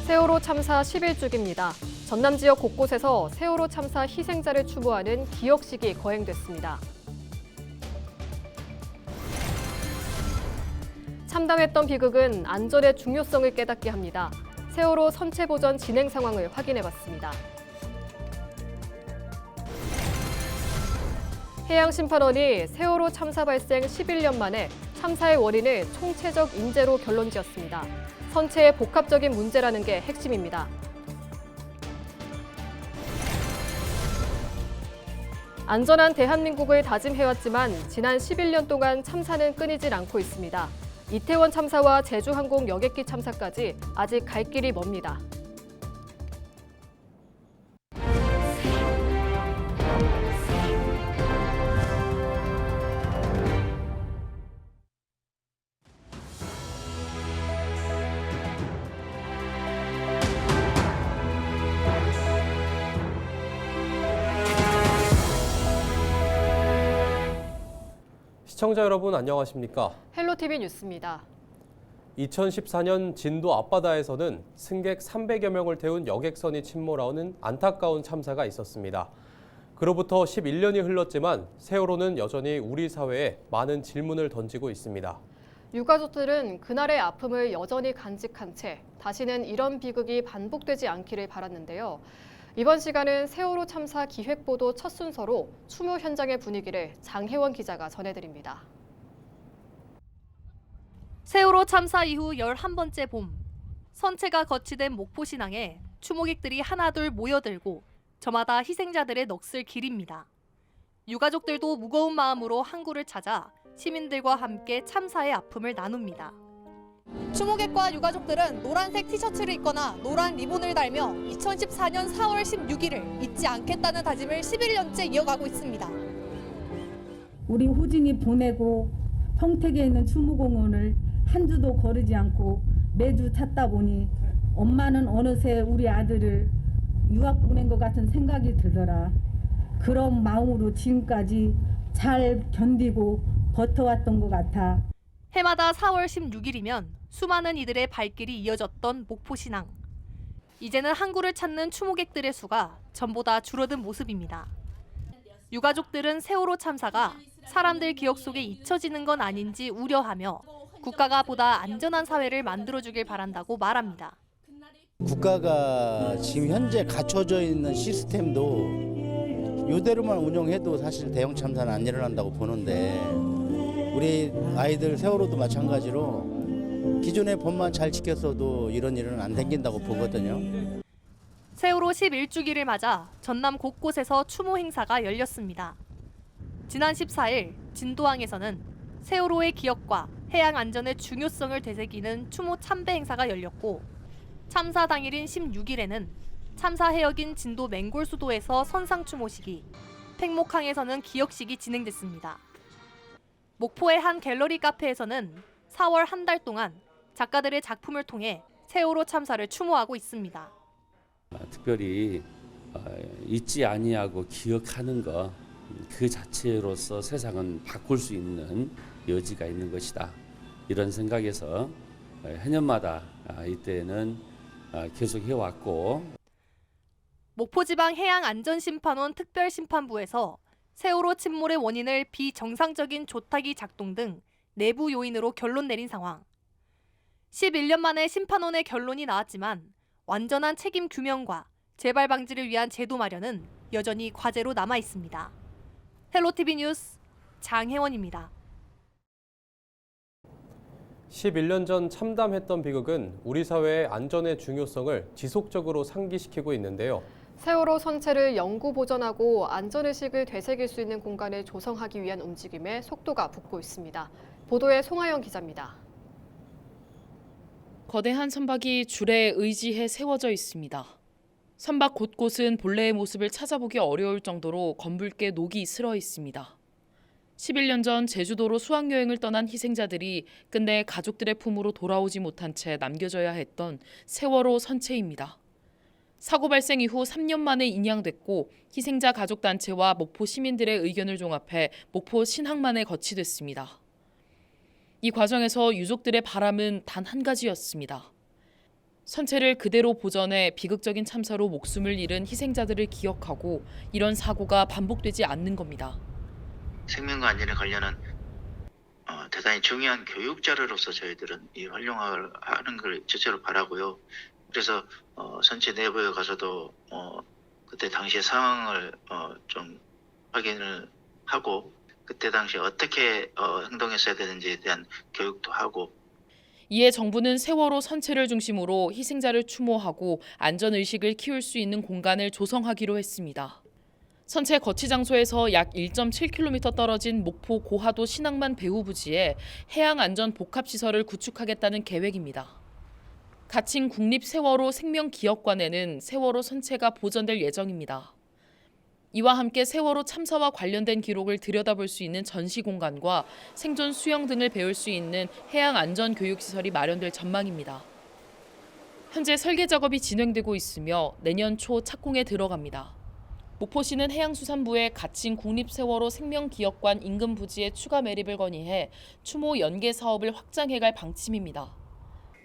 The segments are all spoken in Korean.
세월호 참사 11주기입니다. 전남 지역 곳곳에서 세월호 참사 희생자를 추모하는 기억식이 거행됐습니다. 참담했던 비극은 안전의 중요성을 깨닫게 합니다. 세월호 선체 보전 진행 상황을 확인해봤습니다. 해양심판원이 세월호 참사 발생 11년 만에 참사의 원인을 총체적 인재로 결론지었습니다. 선체의 복합적인 문제라는 게 핵심입니다. 안전한 대한민국을 다짐해왔지만 지난 11년 동안 참사는 끊이질 않고 있습니다. 이태원 참사와 제주항공 여객기 참사까지 아직 갈 길이 멉니다. 시청자 여러분 안녕하십니까? 헬로티비 뉴스입니다. 2014년 진도 앞바다에서는 승객 300여 명을 태운 여객선이 침몰하는 안타까운 참사가 있었습니다. 그로부터 11년이 흘렀지만 세월호는 여전히 우리 사회에 많은 질문을 던지고 있습니다. 유가족들은 그날의 아픔을 여전히 간직한 채 다시는 이런 비극이 반복되지 않기를 바랐는데요. 이번 시간은 세월호 참사 기획보도 첫 순서로 추모 현장의 분위기를 장혜원 기자가 전해드립니다. 세월호 참사 이후 11번째 봄, 선체가 거치된 목포신항에 추모객들이 하나둘 모여들고 저마다 희생자들의 넋을 기립니다. 유가족들도 무거운 마음으로 항구를 찾아 시민들과 함께 참사의 아픔을 나눕니다. 추모객과 유가족들은 노란색 티셔츠를 입거나 노란 리본을 달며 2014년 4월 16일을 잊지 않겠다는 다짐을 11년째 이어가고 있습니다. 우리 후진이 보내고 평택에 있는 추모공원을 한 주도 거르지 않고 매주 찾다 보니 엄마는 어느새 우리 아들을 유학 보낸 것 같은 생각이 들더라. 그런 마음으로 지금까지 잘 견디고 버텨왔던 것 같아. 해마다 4월 16일이면 수많은 이들의 발길이 이어졌던 목포신항. 이제는 항구를 찾는 추모객들의 수가 전보다 줄어든 모습입니다. 유가족들은 세월호 참사가 사람들 기억 속에 잊혀지는 건 아닌지 우려하며 국가가 보다 안전한 사회를 만들어주길 바란다고 말합니다. 국가가 지금 현재 갖춰져 있는 시스템도 이대로만 운영해도 사실 대형 참사는 안 일어난다고 보는데 우리 아이들 세월호도 마찬가지로 기존의 법만 잘 지켰어도 이런 일은 안 생긴다고 보거든요. 세월호 11주기를 맞아 전남 곳곳에서 추모 행사가 열렸습니다. 지난 14일 진도항에서는 세월호의 기억과 해양 안전의 중요성을 되새기는 추모 참배 행사가 열렸고 참사 당일인 16일에는 참사 해역인 진도 맹골수도에서 선상 추모식이, 팽목항에서는 기억식이 진행됐습니다. 목포의 한 갤러리 카페에서는 4월 한 달 동안 작가들의 작품을 통해 세월호 참사를 추모하고 있습니다. 특별히 잊지 아니하고 기억하는 것, 그 자체로서 세상은 바꿀 수 있는 여지가 있는 것이다. 이런 생각에서 해년마다 이때는 계속 해왔고. 목포지방해양안전심판원 특별심판부에서 세월호 침몰의 원인을 비정상적인 조타기 작동 등 내부 요인으로 결론 내린 상황. 11년 만에 심판원의 결론이 나왔지만 완전한 책임 규명과 재발 방지를 위한 제도 마련은 여전히 과제로 남아 있습니다. 헬로티비 뉴스 장혜원입니다. 11년 전 참담했던 비극은 우리 사회의 안전의 중요성을 지속적으로 상기시키고 있는데요. 세월호 선체를 영구 보존하고 안전의식을 되새길 수 있는 공간을 조성하기 위한 움직임에 속도가 붙고 있습니다. 보도에 송하영 기자입니다. 거대한 선박이 줄에 의지해 세워져 있습니다. 선박 곳곳은 본래의 모습을 찾아보기 어려울 정도로 검붉게 녹이 슬어 있습니다. 11년 전 제주도로 수학여행을 떠난 희생자들이 끝내 가족들의 품으로 돌아오지 못한 채 남겨져야 했던 세월호 선체입니다. 사고 발생 이후 3년 만에 인양됐고 희생자 가족단체와 목포 시민들의 의견을 종합해 목포 신항만에 거치됐습니다. 이 과정에서 유족들의 바람은 단 한 가지였습니다. 선체를 그대로 보존해 비극적인 참사로 목숨을 잃은 희생자들을 기억하고 이런 사고가 반복되지 않는 겁니다. 생명과 안전에 관련한 대단히 중요한 교육 자료로서 저희들은 이 활용을 하는 걸 실제로 바라고요. 그래서 선체 내부에 가서도 그때 당시의 상황을 좀 확인을 하고 그때 당시에 어떻게 행동했어야 되는지에 대한 교육도 하고. 이에 정부는 세월호 선체를 중심으로 희생자를 추모하고 안전의식을 키울 수 있는 공간을 조성하기로 했습니다. 선체 거치 장소에서 약 1.7km 떨어진 목포 고하도 신항만 배후 부지에 해양안전복합시설을 구축하겠다는 계획입니다. 가칭 국립세월호 생명기억관에는 세월호 선체가 보존될 예정입니다. 이와 함께 세월호 참사와 관련된 기록을 들여다볼 수 있는 전시 공간과 생존 수영 등을 배울 수 있는 해양안전교육시설이 마련될 전망입니다. 현재 설계 작업이 진행되고 있으며 내년 초 착공에 들어갑니다. 목포시는 해양수산부에 가칭 국립세월호 생명기억관 인근 부지에 추가 매립을 건의해 추모 연계 사업을 확장해갈 방침입니다.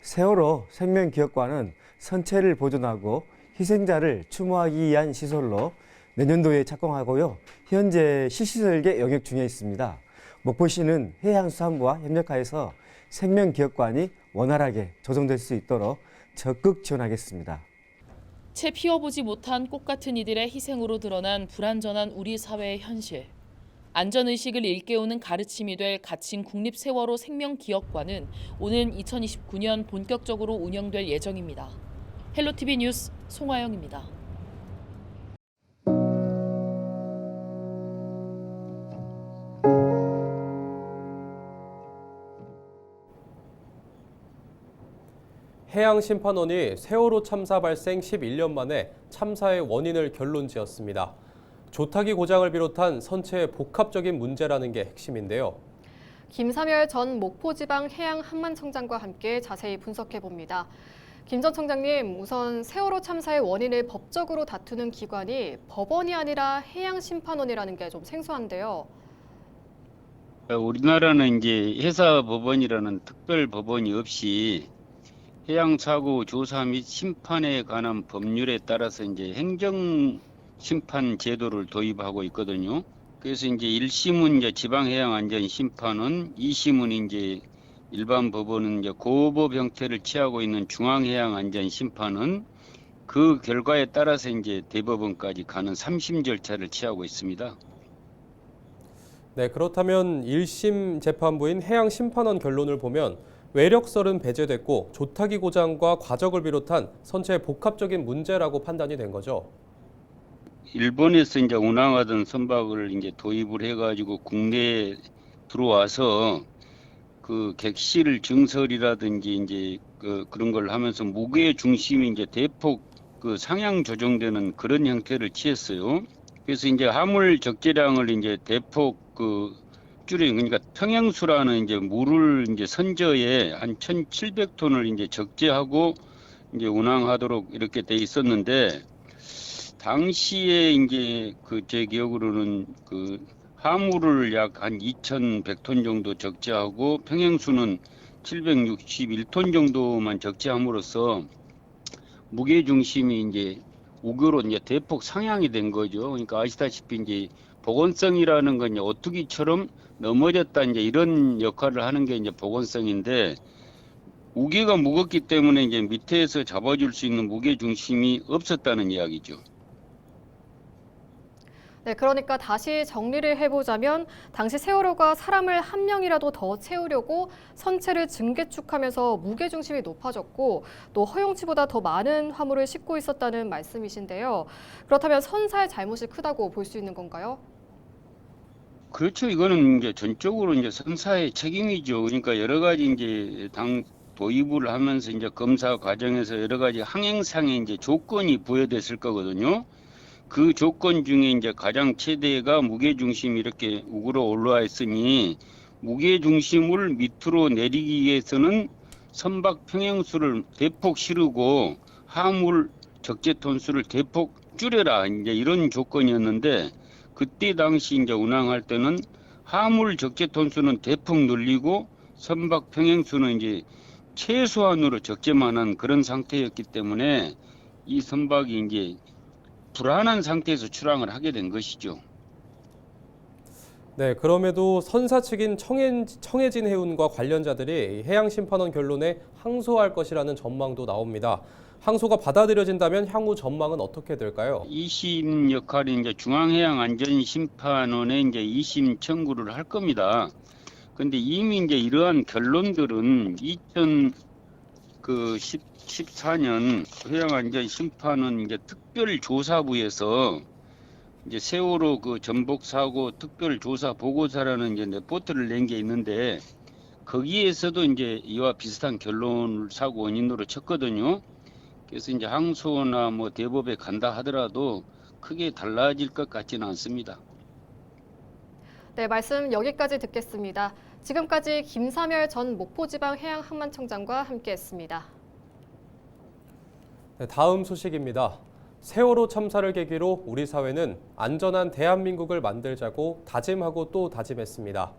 세월호 생명기억관은 선체를 보존하고 희생자를 추모하기 위한 시설로 내년도에 착공하고요. 현재 실시설계 영역 중에 있습니다. 목포시는 해양수산부와 협력하여서 생명기억관이 원활하게 조성될 수 있도록 적극 지원하겠습니다. 채 피워보지 못한 꽃 같은 이들의 희생으로 드러난 불완전한 우리 사회의 현실. 안전의식을 일깨우는 가르침이 될 가칭 국립세월호 생명기억관은 오는 2029년 본격적으로 운영될 예정입니다. 헬로티비 뉴스 송하영입니다. 해양심판원이 세월호 참사 발생 11년 만에 참사의 원인을 결론지었습니다. 조타기 고장을 비롯한 선체의 복합적인 문제라는 게 핵심인데요. 김삼열 전 목포지방해양항만청장과 함께 자세히 분석해봅니다. 김 전 청장님, 우선 세월호 참사의 원인을 법적으로 다투는 기관이 법원이 아니라 해양심판원이라는 게 좀 생소한데요. 우리나라는 이제 해사법원이라는 특별 법원이 없이 해양사고 조사 및 심판에 관한 법률에 따라서 이제 행정심판 제도를 도입하고 있거든요. 그래서 이제 1심은 이제 지방해양안전심판원, 2심은 이제 일반 법원은 이제 고법 형태를 취하고 있는 중앙해양안전심판원, 그 결과에 따라서 이제 대법원까지 가는 3심 절차를 취하고 있습니다. 네, 그렇다면 1심 재판부인 해양심판원 결론을 보면 외력설은 배제됐고 조타기 고장과 과적을 비롯한 선체의 복합적인 문제라고 판단이 된 거죠. 일본에서 이제 운항하던 선박을 이제 도입을 해가지고 국내에 들어와서 그 객실 증설이라든지 이제 그런 걸 하면서 무게 중심이 이제 대폭 그 상향 조정되는 그런 형태를 취했어요. 그래서 이제 화물 적재량을 이제 대폭 그러니까 평행수라는 이제 물을 이제 선저에 한 1,700톤을 이제 적재하고 이제 운항하도록 이렇게 돼 있었는데, 당시에 이제 제 기억으로는 화물을 약 한 2,100톤 정도 적재하고 평행수는 761톤 정도만 적재함으로써 무게 중심이 이제 우교로 이제 대폭 상향이 된 거죠. 그러니까 아시다시피 이제 보건성이라는 건 이제 오뚜기처럼 넘어졌다 이제 이런 역할을 하는 게 이제 보건성인데, 무게가 무겁기 때문에 이제 밑에서 잡아줄 수 있는 무게 중심이 없었다는 이야기죠. 네, 그러니까 다시 정리를 해보자면 당시 세월호가 사람을 한 명이라도 더 채우려고 선체를 증개축하면서 무게중심이 높아졌고 또 허용치보다 더 많은 화물을 싣고 있었다는 말씀이신데요. 그렇다면 선사의 잘못이 크다고 볼 수 있는 건가요? 그렇죠. 이거는 이제 전적으로 이제 선사의 책임이죠. 그러니까 여러 가지 이제 당 도입을 하면서 이제 검사 과정에서 여러 가지 항행상의 이제 조건이 부여됐을 거거든요. 그 조건 중에 이제 가장 최대가 무게 중심이 이렇게 우그러 올라와 있으니 무게 중심을 밑으로 내리기 위해서는 선박 평행수를 대폭 실으고 화물 적재 톤수를 대폭 줄여라, 이제 이런 조건이었는데, 그때 당시 이제 운항할 때는 화물 적재 톤수는 대폭 늘리고 선박 평행수는 이제 최소한으로 적재만한 그런 상태였기 때문에 이 선박이 이제 불안한 상태에서 출항을 하게 된 것이죠. 네, 그럼에도 선사 측인 청해진 해운과 관련자들이 해양심판원 결론에 항소할 것이라는 전망도 나옵니다. 항소가 받아들여진다면 향후 전망은 어떻게 될까요? 2심 역할이 이제 중앙해양안전심판원에 이제 2심 청구를 할 겁니다. 근데 이미 이제 이러한 결론들은 2014년 해양안전심판원 이제 특별조사부에서 이제 세월호 그 전복 사고 특별조사 보고서라는 이제 레포트를 낸 게 있는데 거기에서도 이제 이와 비슷한 결론을 사고 원인으로 쳤거든요. 그래서 이제 항소나 뭐 대법에 간다 하더라도 크게 달라질 것 같지는 않습니다. 네, 말씀 여기까지 듣겠습니다. 지금까지 김사멸 전 목포지방해양항만청장과 함께했습니다. 네, 다음 소식입니다. 세월호 참사를 계기로 우리 사회는 안전한 대한민국을 만들자고 다짐하고 또 다짐했습니다.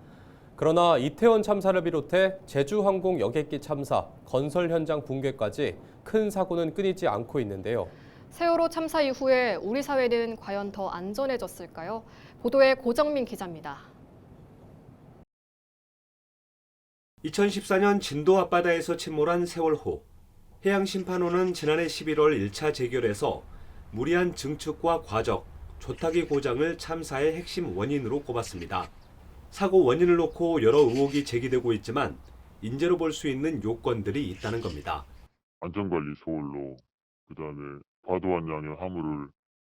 그러나 이태원 참사를 비롯해 제주항공 여객기 참사, 건설 현장 붕괴까지 큰 사고는 끊이지 않고 있는데요. 세월호 참사 이후에 우리 사회는 과연 더 안전해졌을까요? 보도에 고정민 기자입니다. 2014년 진도 앞바다에서 침몰한 세월호. 해양심판원은 지난해 11월 1차 재결에서 무리한 증축과 과적, 조타기 고장을 참사의 핵심 원인으로 꼽았습니다. 사고 원인을 놓고 여러 의혹이 제기되고 있지만 인재로 볼 수 있는 요건들이 있다는 겁니다. 안전관리 소홀로, 그다음에 과도한 양의 화물을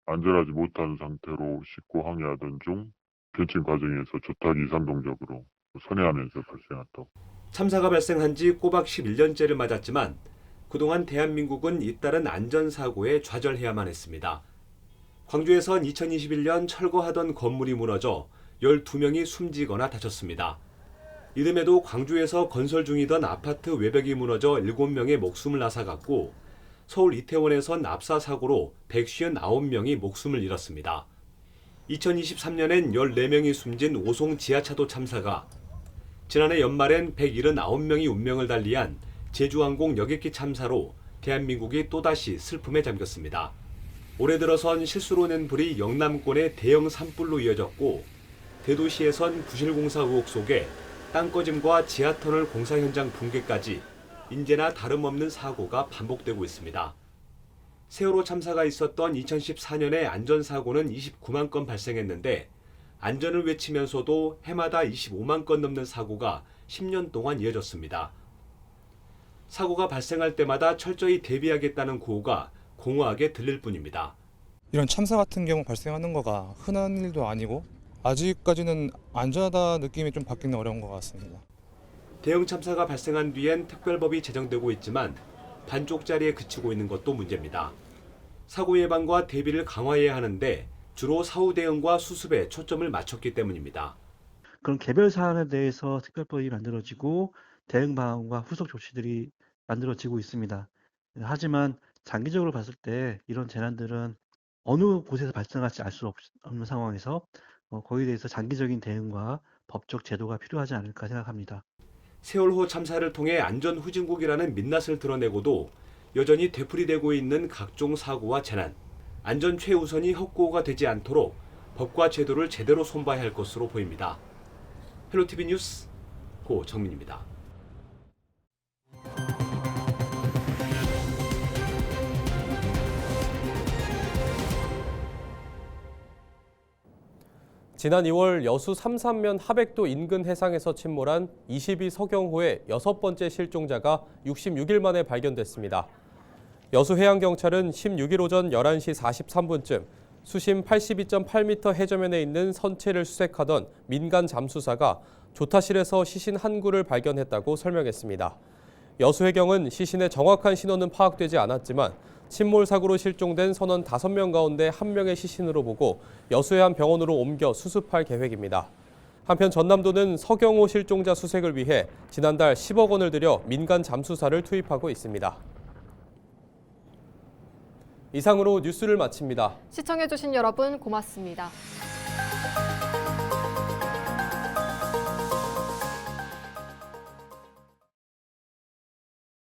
안전하지 못한 상태로 싣고 항해하던 중 변칙 과정에서 조타기 이상동적으로 선회하면서 발생했다고. 참사가 발생한 지 꼬박 11년째를 맞았지만 그동안 대한민국은 잇따른 안전사고에 좌절해야만 했습니다. 광주에선 2021년 철거하던 건물이 무너져 12명이 숨지거나 다쳤습니다. 이듬해도 광주에서 건설 중이던 아파트 외벽이 무너져 7명의 목숨을 앗아갔고 서울 이태원에선 압사 사고로 159명이 목숨을 잃었습니다. 2023년엔 14명이 숨진 오송 지하차도 참사가, 지난해 연말엔 179명이 운명을 달리한 제주항공 여객기 참사로 대한민국이 또다시 슬픔에 잠겼습니다. 올해 들어선 실수로 낸 불이 영남권의 대형 산불로 이어졌고 대도시에선 부실공사 의혹 속에 땅꺼짐과 지하터널 공사 현장 붕괴까지 인제나 다름없는 사고가 반복되고 있습니다. 세월호 참사가 있었던 2014년에 안전사고는 29만 건 발생했는데 안전을 외치면서도 해마다 25만 건 넘는 사고가 10년 동안 이어졌습니다. 사고가 발생할 때마다 철저히 대비하겠다는 구호가 공허하게 들릴 뿐입니다. 이런 참사 같은 경우 발생하는 거가 흔한 일도 아니고 아직까지는 안전하다 느낌이 좀 받기는 어려운 것 같습니다. 대형 참사가 발생한 뒤엔 특별법이 제정되고 있지만 반쪽짜리에 그치고 있는 것도 문제입니다. 사고 예방과 대비를 강화해야 하는데 주로 사후 대응과 수습에 초점을 맞췄기 때문입니다. 그런 개별 사안에 대해서 특별법이 만들어지고 대응 방안과 후속 조치들이 만들어지고 있습니다. 하지만 장기적으로 봤을 때 이런 재난들은 어느 곳에서 발생할지 알 수 없는 상황에서 거기에 대해서 장기적인 대응과 법적 제도가 필요하지 않을까 생각합니다. 세월호 참사를 통해 안전후진국이라는 민낯을 드러내고도 여전히 되풀이되고 있는 각종 사고와 재난, 안전 최우선이 헛구호가 되지 않도록 법과 제도를 제대로 손봐야 할 것으로 보입니다. 헬로티비 뉴스 고정민입니다. 지난 2월 여수 삼산면 하백도 인근 해상에서 침몰한 22 서경호의 6번째 실종자가 66일 만에 발견됐습니다. 여수해양경찰은 16일 오전 11시 43분쯤 수심 82.8m 해저면에 있는 선체를 수색하던 민간 잠수사가 조타실에서 시신 한 구를 발견했다고 설명했습니다. 여수해경은 시신의 정확한 신원은 파악되지 않았지만 침몰 사고로 실종된 선원 5명 가운데 1명의 시신으로 보고 여수해안병원으로 옮겨 수습할 계획입니다. 한편 전남도는 서경호 실종자 수색을 위해 지난달 10억 원을 들여 민간 잠수사를 투입하고 있습니다. 이상으로 뉴스를 마칩니다. 시청해주신 여러분 고맙습니다.